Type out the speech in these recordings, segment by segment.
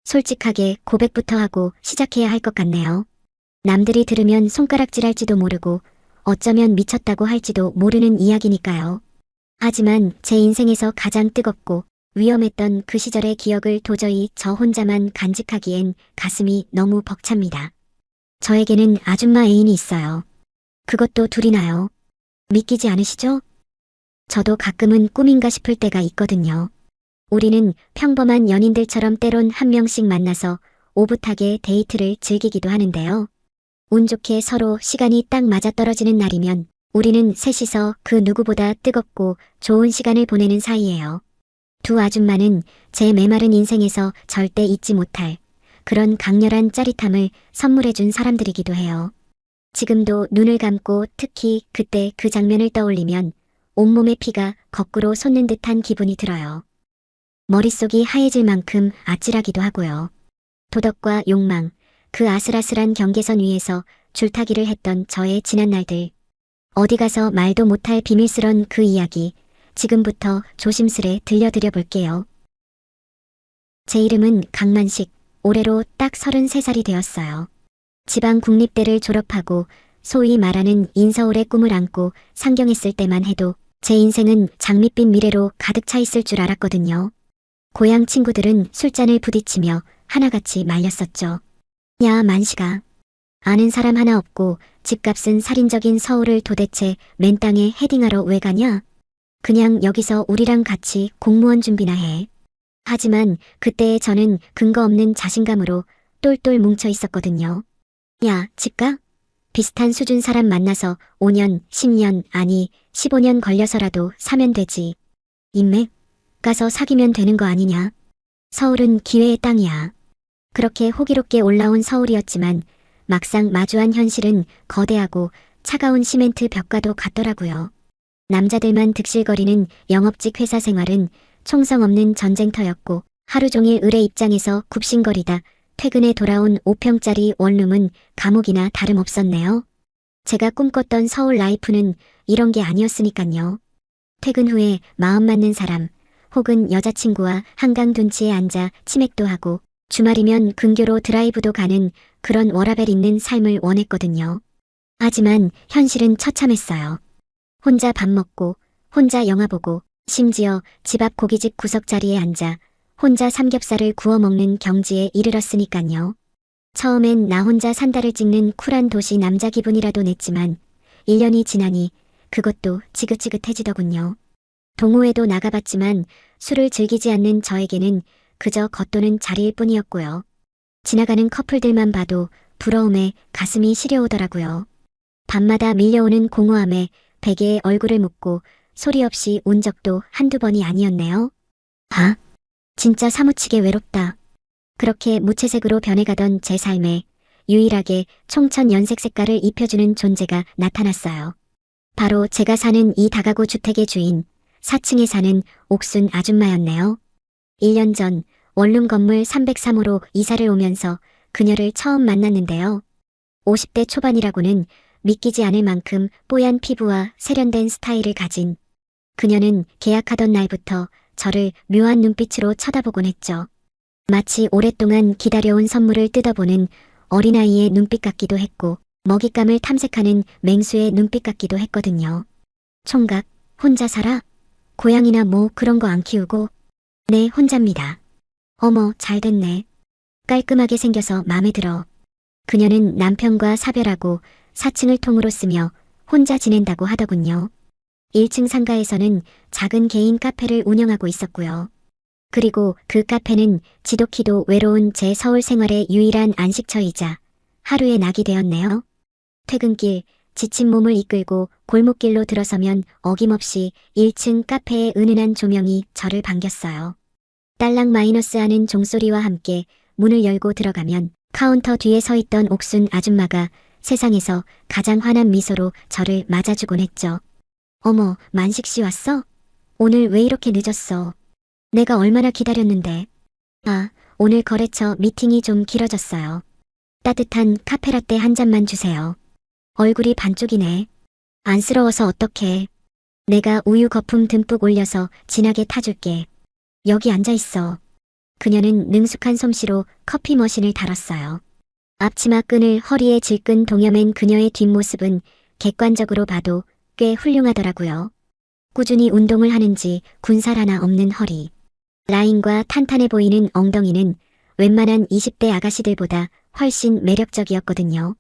솔직하게 고백부터 하고 시작해야 할 것 같네요. 남들이 들으면 손가락질할지도 모르고 어쩌면 미쳤다고 할지도 모르는 이야기니까요. 하지만 제 인생에서 가장 뜨겁고 위험했던 그 시절의 기억을 도저히 저 혼자만 간직하기엔 가슴이 너무 벅찹니다. 저에게는 아줌마 애인이 있어요. 그것도 둘이나요. 믿기지 않으시죠? 저도 가끔은 꿈인가 싶을 때가 있거든요. 우리는 평범한 연인들처럼 때론 한 명씩 만나서 오붓하게 데이트를 즐기기도 하는데요. 운 좋게 서로 시간이 딱 맞아떨어지는 날이면 우리는 셋이서 그 누구보다 뜨겁고 좋은 시간을 보내는 사이예요. 두 아줌마는 제 메마른 인생에서 절대 잊지 못할 그런 강렬한 짜릿함을 선물해준 사람들이기도 해요. 지금도 눈을 감고 특히 그때 그 장면을 떠올리면 온몸의 피가 거꾸로 솟는 듯한 기분이 들어요. 머릿속이 하얘질 만큼 아찔하기도 하고요. 도덕과 욕망, 그 아슬아슬한 경계선 위에서 줄타기를 했던 저의 지난 날들. 어디 가서 말도 못할 비밀스런 그 이야기, 지금부터 조심스레 들려드려 볼게요. 제 이름은 강만식, 올해로 딱 33살이 되었어요. 지방 국립대를 졸업하고 소위 말하는 인서울의 꿈을 안고 상경했을 때만 해도 제 인생은 장밋빛 미래로 가득 차 있을 줄 알았거든요. 고향 친구들은 술잔을 부딪히며 하나같이 말렸었죠. 야, 만식아. 아는 사람 하나 없고 집값은 살인적인 서울을 도대체 맨 땅에 헤딩하러 왜 가냐? 그냥 여기서 우리랑 같이 공무원 준비나 해. 하지만 그때의 저는 근거 없는 자신감으로 똘똘 뭉쳐 있었거든요. 야, 집 가? 비슷한 수준 사람 만나서 5년, 10년, 아니 15년 걸려서라도 사면 되지. 인맥? 가서 사귀면 되는 거 아니냐? 서울은 기회의 땅이야. 그렇게 호기롭게 올라온 서울이었지만 막상 마주한 현실은 거대하고 차가운 시멘트 벽과도 같더라고요. 남자들만 득실거리는 영업직 회사 생활은 총성 없는 전쟁터였고 하루 종일 을의 입장에서 굽신거리다 퇴근에 돌아온 5평짜리 원룸은 감옥이나 다름없었네요. 제가 꿈꿨던 서울 라이프는 이런 게 아니었으니깐요. 퇴근 후에 마음 맞는 사람 혹은 여자친구와 한강 둔치에 앉아 치맥도 하고 주말이면 근교로 드라이브도 가는 그런 워라밸 있는 삶을 원했거든요. 하지만 현실은 처참했어요. 혼자 밥 먹고 혼자 영화 보고 심지어 집 앞 고깃집 구석자리에 앉아 혼자 삼겹살을 구워 먹는 경지에 이르렀으니깐요. 처음엔 나 혼자 산다를 찍는 쿨한 도시 남자 기분이라도 냈지만 1년이 지나니 그것도 지긋지긋해지더군요. 동호회도 나가봤지만 술을 즐기지 않는 저에게는 그저 겉도는 자리일 뿐이었고요. 지나가는 커플들만 봐도 부러움에 가슴이 시려오더라고요. 밤마다 밀려오는 공허함에 베개에 얼굴을 묻고 소리 없이 운 적도 한두 번이 아니었네요. 아, 진짜 사무치게 외롭다. 그렇게 무채색으로 변해가던 제 삶에 유일하게 총천 연색 색깔을 입혀주는 존재가 나타났어요. 바로 제가 사는 이 다가구 주택의 주인, 4층에 사는 옥순 아줌마였네요. 1년 전 원룸 건물 303호로 이사를 오면서 그녀를 처음 만났는데요. 50대 초반이라고는 믿기지 않을 만큼 뽀얀 피부와 세련된 스타일을 가진 그녀는 계약하던 날부터 저를 묘한 눈빛으로 쳐다보곤 했죠. 마치 오랫동안 기다려온 선물을 뜯어보는 어린아이의 눈빛 같기도 했고 먹잇감을 탐색하는 맹수의 눈빛 같기도 했거든요. 총각, 혼자 살아? 고양이나 뭐 그런 거 안 키우고? 네, 혼자입니다. 어머, 잘됐네. 깔끔하게 생겨서 마음에 들어. 그녀는 남편과 사별하고 4층을 통으로 쓰며 혼자 지낸다고 하더군요. 1층 상가에서는 작은 개인 카페를 운영하고 있었고요. 그리고 그 카페는 지독히도 외로운 제 서울 생활의 유일한 안식처이자 하루의 낙이 되었네요. 퇴근길, 지친 몸을 이끌고 골목길로 들어서면 어김없이 1층 카페의 은은한 조명이 저를 반겼어요. 딸랑 마이너스 하는 종소리와 함께 문을 열고 들어가면 카운터 뒤에 서 있던 옥순 아줌마가 세상에서 가장 환한 미소로 저를 맞아주곤 했죠. 어머, 만식 씨 왔어? 오늘 왜 이렇게 늦었어? 내가 얼마나 기다렸는데. 아, 오늘 거래처 미팅이 좀 길어졌어요. 따뜻한 카페라떼 한 잔만 주세요. 얼굴이 반쪽이네. 안쓰러워서 어떡해. 내가 우유 거품 듬뿍 올려서 진하게 타줄게. 여기 앉아있어. 그녀는 능숙한 솜씨로 커피 머신을 다뤘어요. 앞치마 끈을 허리에 질끈 동여맨 그녀의 뒷모습은 객관적으로 봐도 꽤 훌륭하더라고요. 꾸준히 운동을 하는지 군살 하나 없는 허리. 라인과 탄탄해 보이는 엉덩이는 웬만한 20대 아가씨들보다 훨씬 매력적이었거든요.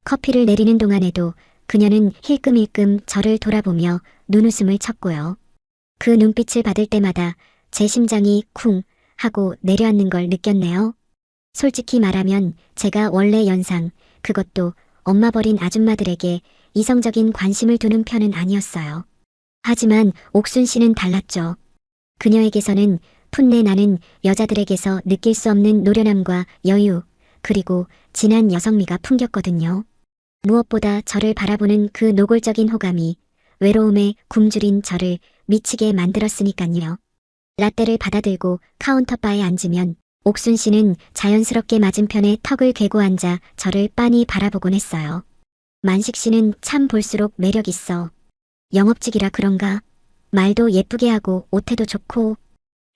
커피를 내리는 동안에도 그녀는 힐끔힐끔 저를 돌아보며 눈웃음을 쳤고요. 그 눈빛을 받을 때마다 제 심장이 쿵 하고 내려앉는 걸 느꼈네요. 솔직히 말하면 제가 원래 연상, 그것도 엄마 버린 아줌마들에게 이성적인 관심을 두는 편은 아니었어요. 하지만 옥순 씨는 달랐죠. 그녀에게서는 풋내 나는 여자들에게서 느낄 수 없는 노련함과 여유, 그리고 진한 여성미가 풍겼거든요. 무엇보다 저를 바라보는 그 노골적인 호감이 외로움에 굶주린 저를 미치게 만들었으니깐요. 라떼를 받아들고 카운터바에 앉으면 옥순 씨는 자연스럽게 맞은편에 턱을 괴고 앉아 저를 빤히 바라보곤 했어요. 만식 씨는 참 볼수록 매력 있어. 영업직이라 그런가? 말도 예쁘게 하고 옷태도 좋고.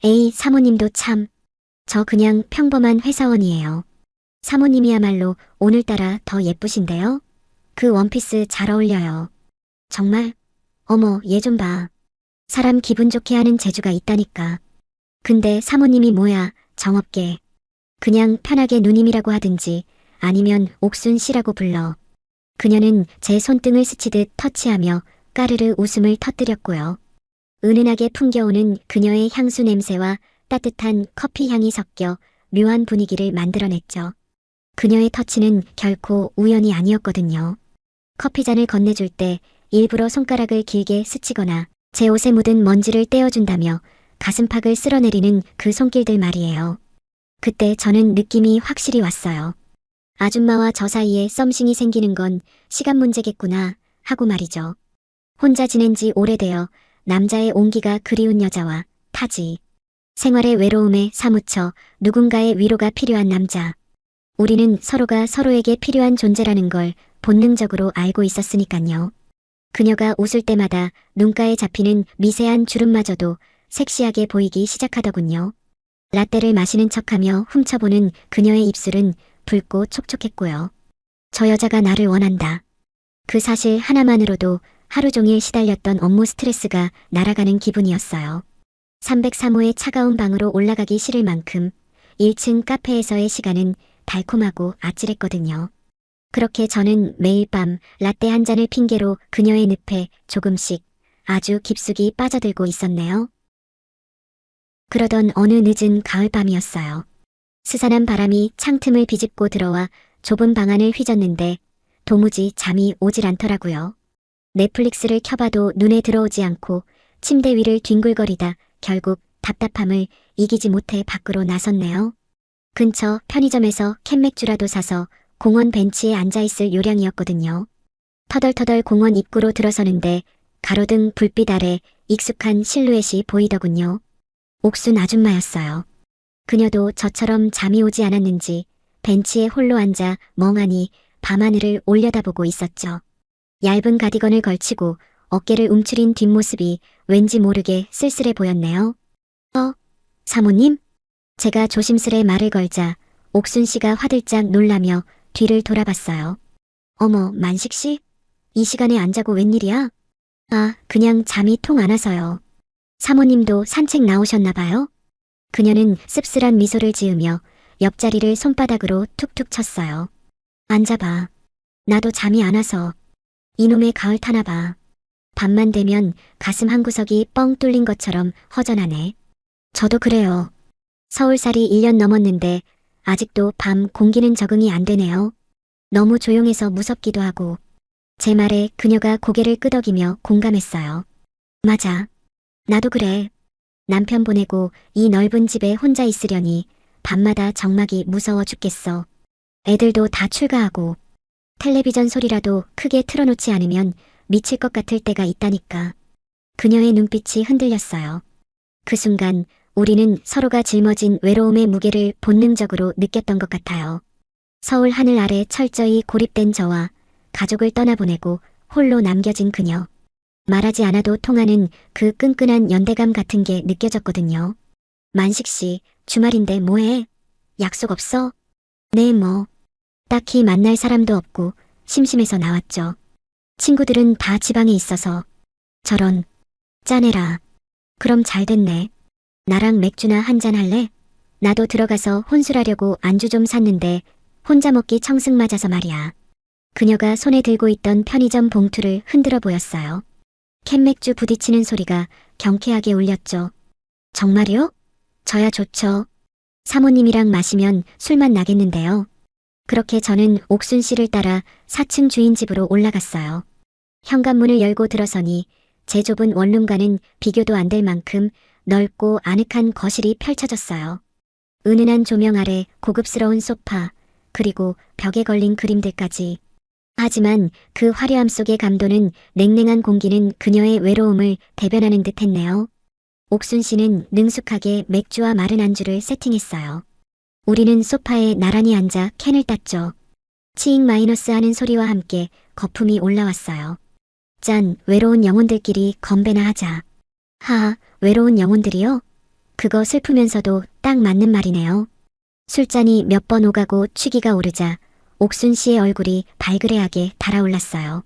에이, 사모님도 참. 저 그냥 평범한 회사원이에요. 사모님이야말로 오늘따라 더 예쁘신데요? 그 원피스 잘 어울려요. 정말? 어머, 얘 좀 봐. 사람 기분 좋게 하는 재주가 있다니까. 근데 사모님이 뭐야, 정없게. 그냥 편하게 누님이라고 하든지 아니면 옥순 씨라고 불러. 그녀는 제 손등을 스치듯 터치하며 까르르 웃음을 터뜨렸고요. 은은하게 풍겨오는 그녀의 향수 냄새와 따뜻한 커피 향이 섞여 묘한 분위기를 만들어냈죠. 그녀의 터치는 결코 우연이 아니었거든요. 커피잔을 건네줄 때 일부러 손가락을 길게 스치거나 제 옷에 묻은 먼지를 떼어준다며 가슴팍을 쓸어내리는 그 손길들 말이에요. 그때 저는 느낌이 확실히 왔어요. 아줌마와 저 사이에 썸씽이 생기는 건 시간 문제겠구나 하고 말이죠. 혼자 지낸 지 오래되어 남자의 온기가 그리운 여자와 타지. 생활의 외로움에 사무쳐 누군가의 위로가 필요한 남자. 우리는 서로가 서로에게 필요한 존재라는 걸 본능적으로 알고 있었으니깐요. 그녀가 웃을 때마다 눈가에 잡히는 미세한 주름마저도 섹시하게 보이기 시작하더군요. 라떼를 마시는 척하며 훔쳐보는 그녀의 입술은 붉고 촉촉했고요. 저 여자가 나를 원한다. 그 사실 하나만으로도 하루 종일 시달렸던 업무 스트레스가 날아가는 기분이었어요. 303호의 차가운 방으로 올라가기 싫을 만큼 1층 카페에서의 시간은 달콤하고 아찔했거든요. 그렇게 저는 매일 밤 라떼 한 잔을 핑계로 그녀의 늪에 조금씩 아주 깊숙이 빠져들고 있었네요. 그러던 어느 늦은 가을밤이었어요. 스산한 바람이 창틈을 비집고 들어와 좁은 방 안을 휘젓는데 도무지 잠이 오질 않더라고요. 넷플릭스를 켜봐도 눈에 들어오지 않고 침대 위를 뒹굴거리다 결국 답답함을 이기지 못해 밖으로 나섰네요. 근처 편의점에서 캔맥주라도 사서 공원 벤치에 앉아있을 요량이었거든요. 터덜터덜 공원 입구로 들어서는데 가로등 불빛 아래 익숙한 실루엣이 보이더군요. 옥순 아줌마였어요. 그녀도 저처럼 잠이 오지 않았는지 벤치에 홀로 앉아 멍하니 밤하늘을 올려다보고 있었죠. 얇은 가디건을 걸치고 어깨를 움츠린 뒷모습이 왠지 모르게 쓸쓸해 보였네요. 사모님? 제가 조심스레 말을 걸자 옥순 씨가 화들짝 놀라며 뒤를 돌아봤어요. 어머, 만식 씨? 이 시간에 안 자고 웬일이야? 아, 그냥 잠이 통 안 와서요. 사모님도 산책 나오셨나 봐요? 그녀는 씁쓸한 미소를 지으며 옆자리를 손바닥으로 툭툭 쳤어요. 앉아봐. 나도 잠이 안 와서. 이놈의 가을 타나 봐. 밤만 되면 가슴 한구석이 뻥 뚫린 것처럼 허전하네. 저도 그래요. 서울살이 1년 넘었는데 아직도 밤 공기는 적응이 안 되네요. 너무 조용해서 무섭기도 하고. 제 말에 그녀가 고개를 끄덕이며 공감했어요. 맞아. 나도 그래. 남편 보내고 이 넓은 집에 혼자 있으려니 밤마다 정막이 무서워 죽겠어. 애들도 다 출가하고 텔레비전 소리라도 크게 틀어놓지 않으면 미칠 것 같을 때가 있다니까. 그녀의 눈빛이 흔들렸어요. 그 순간 우리는 서로가 짊어진 외로움의 무게를 본능적으로 느꼈던 것 같아요. 서울 하늘 아래 철저히 고립된 저와 가족을 떠나보내고 홀로 남겨진 그녀. 말하지 않아도 통하는 그 끈끈한 연대감 같은 게 느껴졌거든요. 만식 씨, 주말인데 뭐해? 약속 없어? 네, 뭐. 딱히 만날 사람도 없고 심심해서 나왔죠. 친구들은 다 지방에 있어서. 저런. 짜내라. 그럼 잘 됐네. 나랑 맥주나 한잔 할래? 나도 들어가서 혼술하려고 안주 좀 샀는데 혼자 먹기 청승 맞아서 말이야. 그녀가 손에 들고 있던 편의점 봉투를 흔들어 보였어요. 캔맥주 부딪히는 소리가 경쾌하게 울렸죠. 정말요? 저야 좋죠. 사모님이랑 마시면 술맛 나겠는데요. 그렇게 저는 옥순 씨를 따라 4층 주인 집으로 올라갔어요. 현관문을 열고 들어서니 제 좁은 원룸과는 비교도 안 될 만큼 넓고 아늑한 거실이 펼쳐졌어요. 은은한 조명 아래 고급스러운 소파, 그리고 벽에 걸린 그림들까지. 하지만 그 화려함 속의 감도는 냉랭한 공기는 그녀의 외로움을 대변하는 듯 했네요. 옥순 씨는 능숙하게 맥주와 마른 안주를 세팅했어요. 우리는 소파에 나란히 앉아 캔을 땄죠. 치익 마이너스 하는 소리와 함께 거품이 올라왔어요. 짠, 외로운 영혼들끼리 건배나 하자. 하하, 외로운 영혼들이요? 그거 슬프면서도 딱 맞는 말이네요. 술잔이 몇 번 오가고 취기가 오르자 옥순 씨의 얼굴이 발그레하게 달아올랐어요.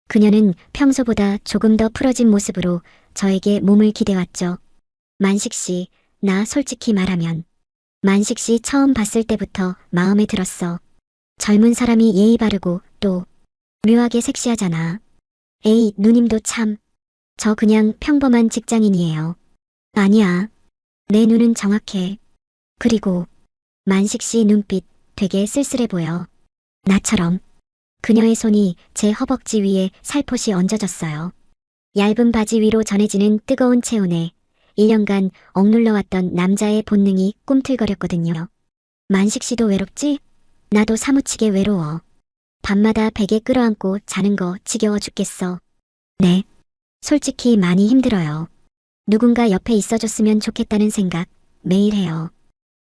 그녀는 평소보다 조금 더 풀어진 모습으로 저에게 몸을 기대왔죠. 만식 씨, 나 솔직히 말하면 만식 씨 처음 봤을 때부터 마음에 들었어. 젊은 사람이 예의 바르고 또 묘하게 섹시하잖아. 에이, 누님도 참. 저 그냥 평범한 직장인이에요. 아니야. 내 눈은 정확해. 그리고 만식 씨 눈빛 되게 쓸쓸해 보여. 나처럼. 그녀의 손이 제 허벅지 위에 살포시 얹어졌어요. 얇은 바지 위로 전해지는 뜨거운 체온에 1년간 억눌러왔던 남자의 본능이 꿈틀거렸거든요. 만식 씨도 외롭지? 나도 사무치게 외로워. 밤마다 베개 끌어안고 자는 거 지겨워 죽겠어. 네. 솔직히 많이 힘들어요. 누군가 옆에 있어줬으면 좋겠다는 생각 매일 해요.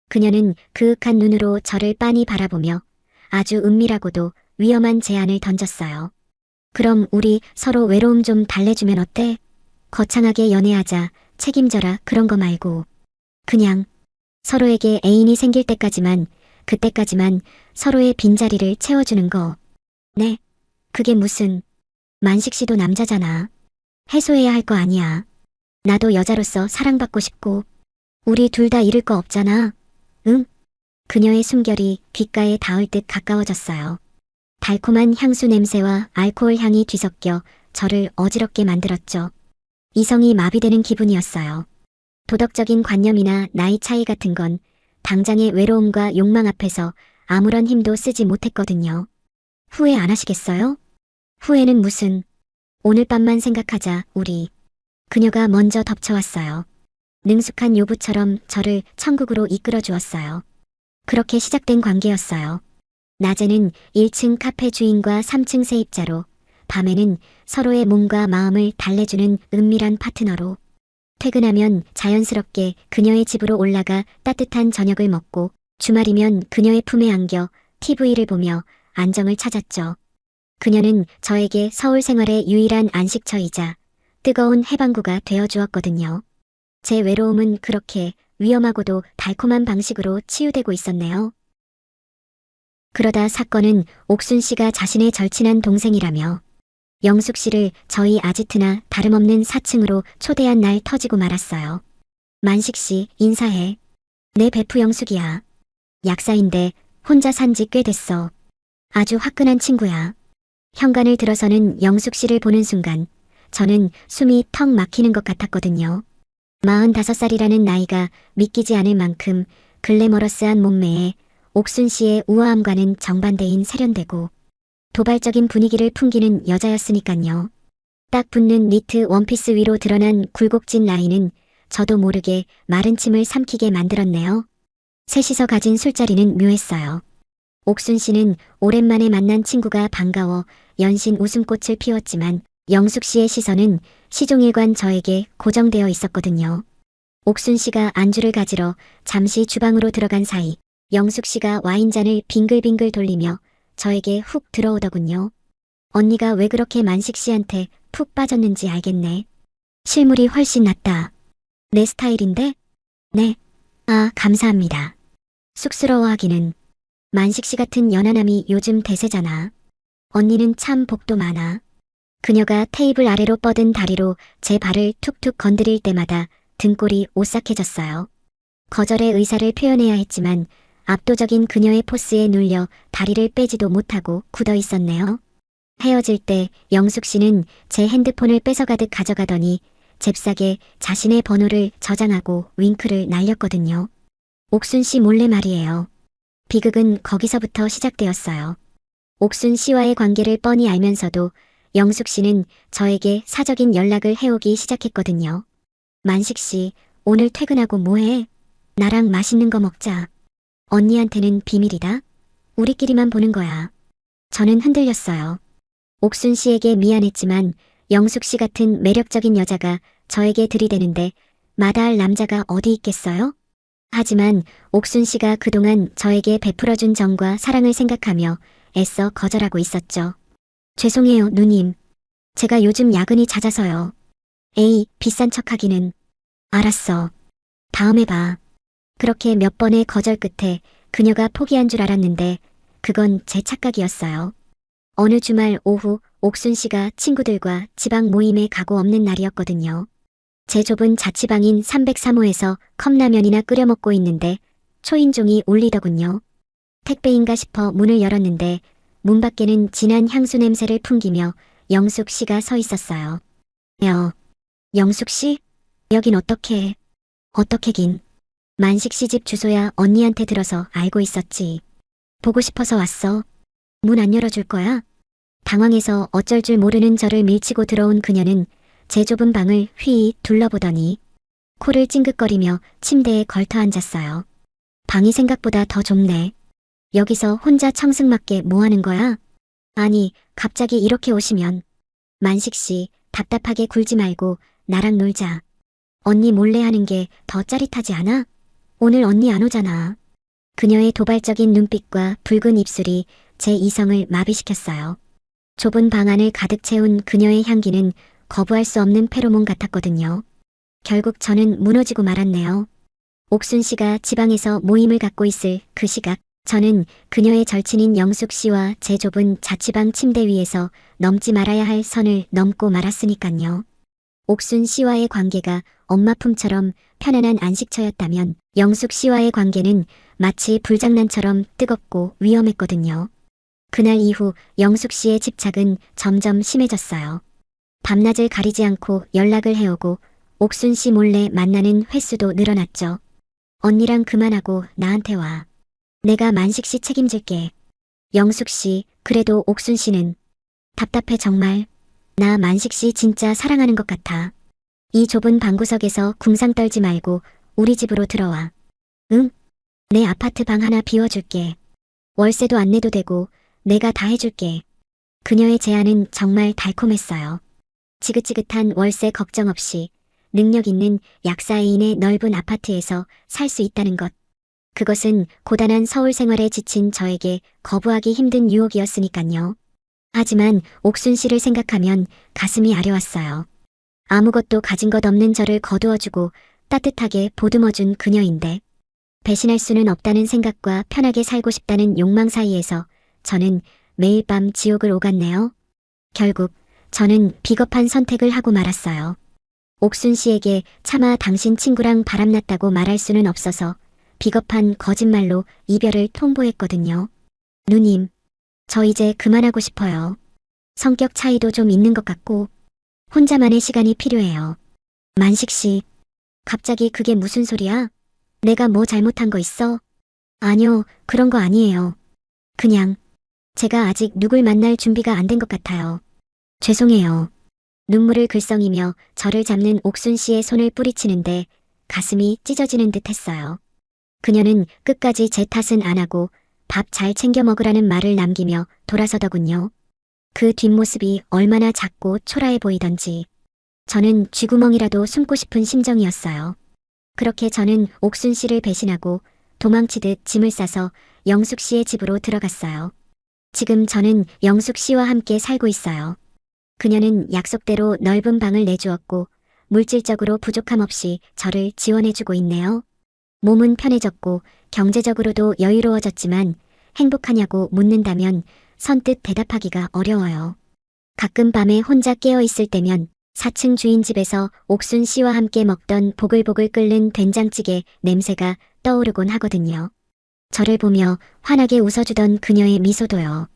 그녀는 그윽한 눈으로 저를 빤히 바라보며 아주 은밀하고도 위험한 제안을 던졌어요. 그럼 우리 서로 외로움 좀 달래주면 어때? 거창하게 연애하자, 책임져라 그런 거 말고. 그냥 서로에게 애인이 생길 때까지만, 그때까지만 서로의 빈자리를 채워주는 거. 네, 그게 무슨. 만식 씨도 남자잖아. 해소해야 할 거 아니야. 나도 여자로서 사랑받고 싶고. 우리 둘 다 잃을 거 없잖아. 응? 그녀의 숨결이 귓가에 닿을 듯 가까워졌어요. 달콤한 향수 냄새와 알코올 향이 뒤섞여 저를 어지럽게 만들었죠. 이성이 마비되는 기분이었어요. 도덕적인 관념이나 나이 차이 같은 건 당장의 외로움과 욕망 앞에서 아무런 힘도 쓰지 못했거든요. 후회 안 하시겠어요? 후회는 무슨. 오늘 밤만 생각하자, 우리. 그녀가 먼저 덮쳐왔어요. 능숙한 요부처럼 저를 천국으로 이끌어 주었어요. 그렇게 시작된 관계였어요. 낮에는 1층 카페 주인과 3층 세입자로, 밤에는 서로의 몸과 마음을 달래주는 은밀한 파트너로. 퇴근하면 자연스럽게 그녀의 집으로 올라가 따뜻한 저녁을 먹고 주말이면 그녀의 품에 안겨 TV를 보며 안정을 찾았죠. 그녀는 저에게 서울 생활의 유일한 안식처이자 뜨거운 해방구가 되어주었거든요. 제 외로움은 그렇게 위험하고도 달콤한 방식으로 치유되고 있었네요. 그러다 사건은 옥순 씨가 자신의 절친한 동생이라며 영숙 씨를 저희 아지트나 다름없는 4층으로 초대한 날 터지고 말았어요. 만식 씨, 인사해. 내 베프 영숙이야. 약사인데 혼자 산 지 꽤 됐어. 아주 화끈한 친구야. 현관을 들어서는 영숙 씨를 보는 순간 저는 숨이 턱 막히는 것 같았거든요. 45살이라는 나이가 믿기지 않을 만큼 글래머러스한 몸매에 옥순 씨의 우아함과는 정반대인 세련되고 도발적인 분위기를 풍기는 여자였으니깐요. 딱 붙는 니트 원피스 위로 드러난 굴곡진 라인은 저도 모르게 마른 침을 삼키게 만들었네요. 셋이서 가진 술자리는 묘했어요. 옥순 씨는 오랜만에 만난 친구가 반가워 연신 웃음꽃을 피웠지만 영숙 씨의 시선은 시종일관 저에게 고정되어 있었거든요. 옥순 씨가 안주를 가지러 잠시 주방으로 들어간 사이 영숙 씨가 와인잔을 빙글빙글 돌리며 저에게 훅 들어오더군요. 언니가 왜 그렇게 만식 씨한테 푹 빠졌는지 알겠네. 실물이 훨씬 낫다. 내 스타일인데? 네. 아, 감사합니다. 쑥스러워하기는. 만식 씨 같은 연하남이 요즘 대세잖아. 언니는 참 복도 많아. 그녀가 테이블 아래로 뻗은 다리로 제 발을 툭툭 건드릴 때마다 등골이 오싹해졌어요. 거절의 의사를 표현해야 했지만 압도적인 그녀의 포스에 눌려 다리를 빼지도 못하고 굳어 있었네요. 헤어질 때 영숙 씨는 제 핸드폰을 뺏어가듯 가져가더니 잽싸게 자신의 번호를 저장하고 윙크를 날렸거든요. 옥순 씨 몰래 말이에요. 비극은 거기서부터 시작되었어요. 옥순 씨와의 관계를 뻔히 알면서도 영숙 씨는 저에게 사적인 연락을 해오기 시작했거든요. 만식 씨, 오늘 퇴근하고 뭐해? 나랑 맛있는 거 먹자. 언니한테는 비밀이다. 우리끼리만 보는 거야. 저는 흔들렸어요. 옥순 씨에게 미안했지만 영숙 씨 같은 매력적인 여자가 저에게 들이대는데 마다할 남자가 어디 있겠어요? 하지만 옥순 씨가 그동안 저에게 베풀어준 정과 사랑을 생각하며 애써 거절하고 있었죠. 죄송해요, 누님. 제가 요즘 야근이 잦아서요. 에이, 비싼 척하기는. 알았어. 다음에 봐. 그렇게 몇 번의 거절 끝에 그녀가 포기한 줄 알았는데 그건 제 착각이었어요. 어느 주말 오후 옥순 씨가 친구들과 지방 모임에 가고 없는 날이었거든요. 제 좁은 자취방인 303호에서 컵라면이나 끓여 먹고 있는데 초인종이 울리더군요. 택배인가 싶어 문을 열었는데 문 밖에는 진한 향수 냄새를 풍기며 영숙 씨가 서 있었어요. 영숙 씨? 여긴 어떻게? 어떻게긴. 만식 씨 집 주소야 언니한테 들어서 알고 있었지. 보고 싶어서 왔어. 문 안 열어줄 거야? 당황해서 어쩔 줄 모르는 저를 밀치고 들어온 그녀는 제 좁은 방을 휘이 둘러보더니 코를 찡긋거리며 침대에 걸터 앉았어요. 방이 생각보다 더 좁네. 여기서 혼자 청승맞게 뭐 하는 거야? 아니, 갑자기 이렇게 오시면. 만식 씨, 답답하게 굴지 말고 나랑 놀자. 언니 몰래 하는 게 더 짜릿하지 않아? 오늘 언니 안 오잖아. 그녀의 도발적인 눈빛과 붉은 입술이 제 이성을 마비시켰어요. 좁은 방 안을 가득 채운 그녀의 향기는 거부할 수 없는 페로몬 같았거든요. 결국 저는 무너지고 말았네요. 옥순 씨가 지방에서 모임을 갖고 있을 그 시각, 저는 그녀의 절친인 영숙 씨와 제 좁은 자취방 침대 위에서 넘지 말아야 할 선을 넘고 말았으니깐요. 옥순 씨와의 관계가 엄마 품처럼 편안한 안식처였다면 영숙 씨와의 관계는 마치 불장난처럼 뜨겁고 위험했거든요. 그날 이후 영숙 씨의 집착은 점점 심해졌어요. 밤낮을 가리지 않고 연락을 해오고 옥순 씨 몰래 만나는 횟수도 늘어났죠. 언니랑 그만하고 나한테 와. 내가 만식 씨 책임질게. 영숙 씨, 그래도 옥순 씨는. 답답해 정말. 나 만식 씨 진짜 사랑하는 것 같아. 이 좁은 방구석에서 궁상 떨지 말고 우리 집으로 들어와. 응? 내 아파트 방 하나 비워줄게. 월세도 안 내도 되고 내가 다 해줄게. 그녀의 제안은 정말 달콤했어요. 지긋지긋한 월세 걱정 없이 능력 있는 약사애인의 넓은 아파트에서 살 수 있다는 것. 그것은 고단한 서울 생활에 지친 저에게 거부하기 힘든 유혹이었으니깐요. 하지만 옥순 씨를 생각하면 가슴이 아려왔어요. 아무것도 가진 것 없는 저를 거두어주고 따뜻하게 보듬어준 그녀인데 배신할 수는 없다는 생각과 편하게 살고 싶다는 욕망 사이에서 저는 매일 밤 지옥을 오갔네요. 결국 저는 비겁한 선택을 하고 말았어요. 옥순 씨에게 차마 당신 친구랑 바람났다고 말할 수는 없어서 비겁한 거짓말로 이별을 통보했거든요. 누님, 저 이제 그만하고 싶어요. 성격 차이도 좀 있는 것 같고 혼자만의 시간이 필요해요. 만식 씨, 갑자기 그게 무슨 소리야? 내가 뭐 잘못한 거 있어? 아니요, 그런 거 아니에요. 그냥 제가 아직 누굴 만날 준비가 안 된 것 같아요. 죄송해요. 눈물을 글썽이며 저를 잡는 옥순 씨의 손을 뿌리치는데 가슴이 찢어지는 듯 했어요. 그녀는 끝까지 제 탓은 안 하고 밥 잘 챙겨 먹으라는 말을 남기며 돌아서더군요. 그 뒷모습이 얼마나 작고 초라해 보이던지 저는 쥐구멍이라도 숨고 싶은 심정이었어요. 그렇게 저는 옥순 씨를 배신하고 도망치듯 짐을 싸서 영숙 씨의 집으로 들어갔어요. 지금 저는 영숙 씨와 함께 살고 있어요. 그녀는 약속대로 넓은 방을 내주었고 물질적으로 부족함 없이 저를 지원해주고 있네요. 몸은 편해졌고 경제적으로도 여유로워졌지만 행복하냐고 묻는다면 선뜻 대답하기가 어려워요. 가끔 밤에 혼자 깨어 있을 때면 4층 주인 집에서 옥순 씨와 함께 먹던 보글보글 끓는 된장찌개 냄새가 떠오르곤 하거든요. 저를 보며 환하게 웃어주던 그녀의 미소도요.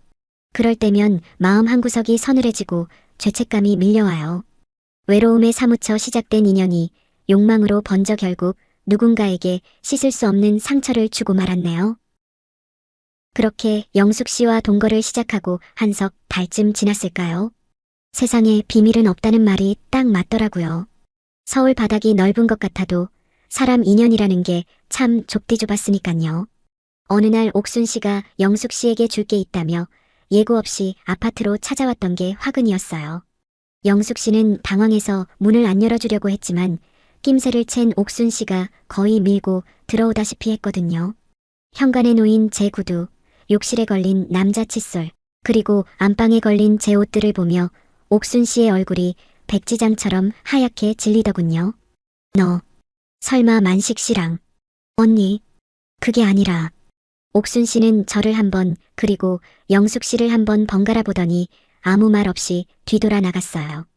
그럴 때면 마음 한구석이 서늘해지고 죄책감이 밀려와요. 외로움에 사무쳐 시작된 인연이 욕망으로 번져 결국 누군가에게 씻을 수 없는 상처를 주고 말았네요. 그렇게 영숙 씨와 동거를 시작하고 한 석 달쯤 지났을까요? 세상에 비밀은 없다는 말이 딱 맞더라고요. 서울 바닥이 넓은 것 같아도 사람 인연이라는 게 참 좁디좁았으니깐요. 어느 날 옥순 씨가 영숙 씨에게 줄 게 있다며 예고 없이 아파트로 찾아왔던 게 화근이었어요. 영숙 씨는 당황해서 문을 안 열어주려고 했지만 낌새를 챈 옥순 씨가 거의 밀고 들어오다시피 했거든요. 현관에 놓인 제 구두, 욕실에 걸린 남자 칫솔, 그리고 안방에 걸린 제 옷들을 보며 옥순 씨의 얼굴이 백지장처럼 하얗게 질리더군요. 너, 설마 만식 씨랑. 언니, 그게 아니라. 옥순 씨는 저를 한 번, 그리고 영숙 씨를 한 번 번갈아 보더니 아무 말 없이 뒤돌아 나갔어요.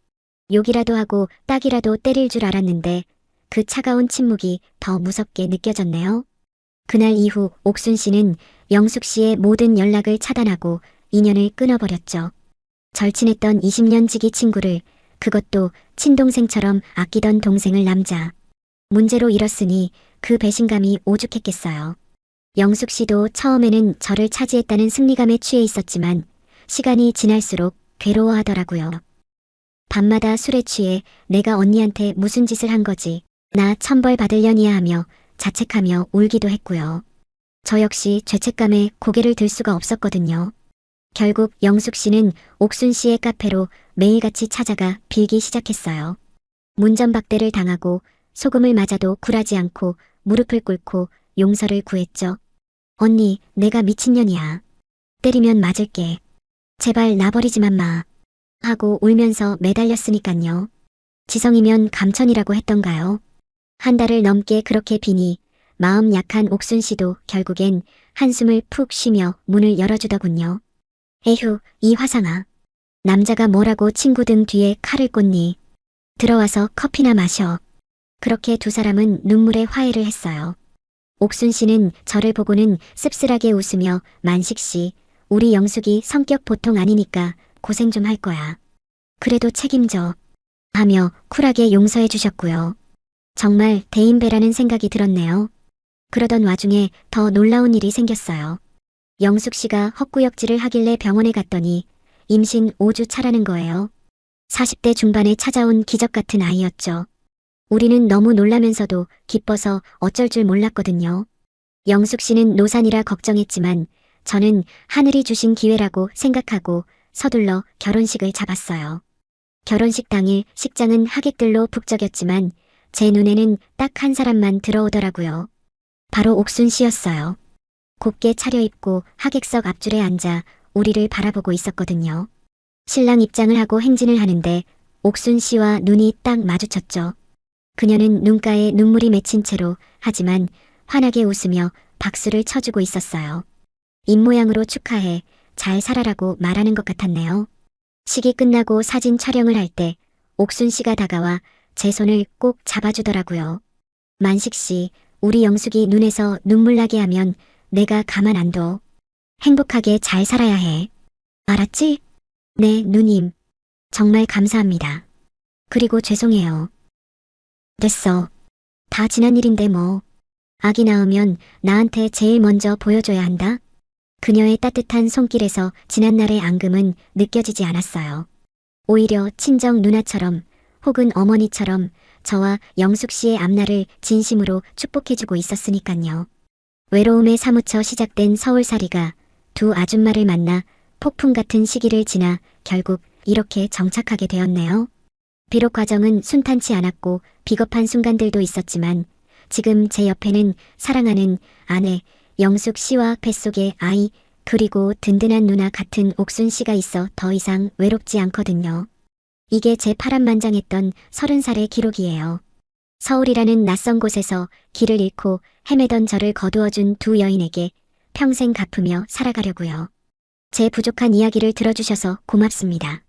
욕이라도 하고 딱이라도 때릴 줄 알았는데 그 차가운 침묵이 더 무섭게 느껴졌네요. 그날 이후 옥순 씨는 영숙 씨의 모든 연락을 차단하고 인연을 끊어버렸죠. 절친했던 20년 지기 친구를, 그것도 친동생처럼 아끼던 동생을 남자 문제로 잃었으니 그 배신감이 오죽했겠어요. 영숙 씨도 처음에는 저를 차지했다는 승리감에 취해 있었지만 시간이 지날수록 괴로워하더라고요. 밤마다 술에 취해 내가 언니한테 무슨 짓을 한 거지, 나 천벌 받으려니야 하며 자책하며 울기도 했고요. 저 역시 죄책감에 고개를 들 수가 없었거든요. 결국 영숙 씨는 옥순 씨의 카페로 매일같이 찾아가 빌기 시작했어요. 문전박대를 당하고 소금을 맞아도 굴하지 않고 무릎을 꿇고 용서를 구했죠. 언니, 내가 미친년이야. 때리면 맞을게. 제발 나버리지만 마. 하고 울면서 매달렸으니깐요. 지성이면 감천이라고 했던가요? 한 달을 넘게 그렇게 비니 마음 약한 옥순 씨도 결국엔 한숨을 푹 쉬며 문을 열어주더군요. 에휴, 이 화상아. 남자가 뭐라고 친구 등 뒤에 칼을 꽂니? 들어와서 커피나 마셔. 그렇게 두 사람은 눈물의 화해를 했어요. 옥순 씨는 저를 보고는 씁쓸하게 웃으며 만식 씨, 우리 영숙이 성격 보통 아니니까 고생 좀 할 거야. 그래도 책임져. 하며 쿨하게 용서해 주셨고요. 정말 대인배라는 생각이 들었네요. 그러던 와중에 더 놀라운 일이 생겼어요. 영숙 씨가 헛구역질을 하길래 병원에 갔더니 임신 5주 차라는 거예요. 40대 중반에 찾아온 기적 같은 아이였죠. 우리는 너무 놀라면서도 기뻐서 어쩔 줄 몰랐거든요. 영숙 씨는 노산이라 걱정했지만 저는 하늘이 주신 기회라고 생각하고 서둘러 결혼식을 잡았어요. 결혼식 당일 식장은 하객들로 북적였지만 제 눈에는 딱 한 사람만 들어오더라고요. 바로 옥순 씨였어요. 곱게 차려입고 하객석 앞줄에 앉아 우리를 바라보고 있었거든요. 신랑 입장을 하고 행진을 하는데 옥순 씨와 눈이 딱 마주쳤죠. 그녀는 눈가에 눈물이 맺힌 채로 하지만 환하게 웃으며 박수를 쳐주고 있었어요. 입모양으로 축하해, 잘 살아라고 말하는 것 같았네요. 식이 끝나고 사진 촬영을 할 때 옥순 씨가 다가와 제 손을 꼭 잡아주더라고요. 만식 씨, 우리 영숙이 눈에서 눈물 나게 하면 내가 가만 안 둬. 행복하게 잘 살아야 해. 알았지? 네, 누님. 정말 감사합니다. 그리고 죄송해요. 됐어. 다 지난 일인데 뭐. 아기 낳으면 나한테 제일 먼저 보여줘야 한다. 그녀의 따뜻한 손길에서 지난날의 앙금은 느껴지지 않았어요. 오히려 친정 누나처럼 혹은 어머니처럼 저와 영숙 씨의 앞날을 진심으로 축복해주고 있었으니깐요. 외로움에 사무쳐 시작된 서울살이가 두 아줌마를 만나 폭풍 같은 시기를 지나 결국 이렇게 정착하게 되었네요. 비록 과정은 순탄치 않았고 비겁한 순간들도 있었지만 지금 제 옆에는 사랑하는 아내 영숙 씨와 뱃속의 아이 그리고 든든한 누나 같은 옥순 씨가 있어 더 이상 외롭지 않거든요. 이게 제 파란만장했던 30살의 기록이에요. 서울이라는 낯선 곳에서 길을 잃고 헤매던 저를 거두어준 두 여인에게 평생 갚으며 살아가려고요. 제 부족한 이야기를 들어주셔서 고맙습니다.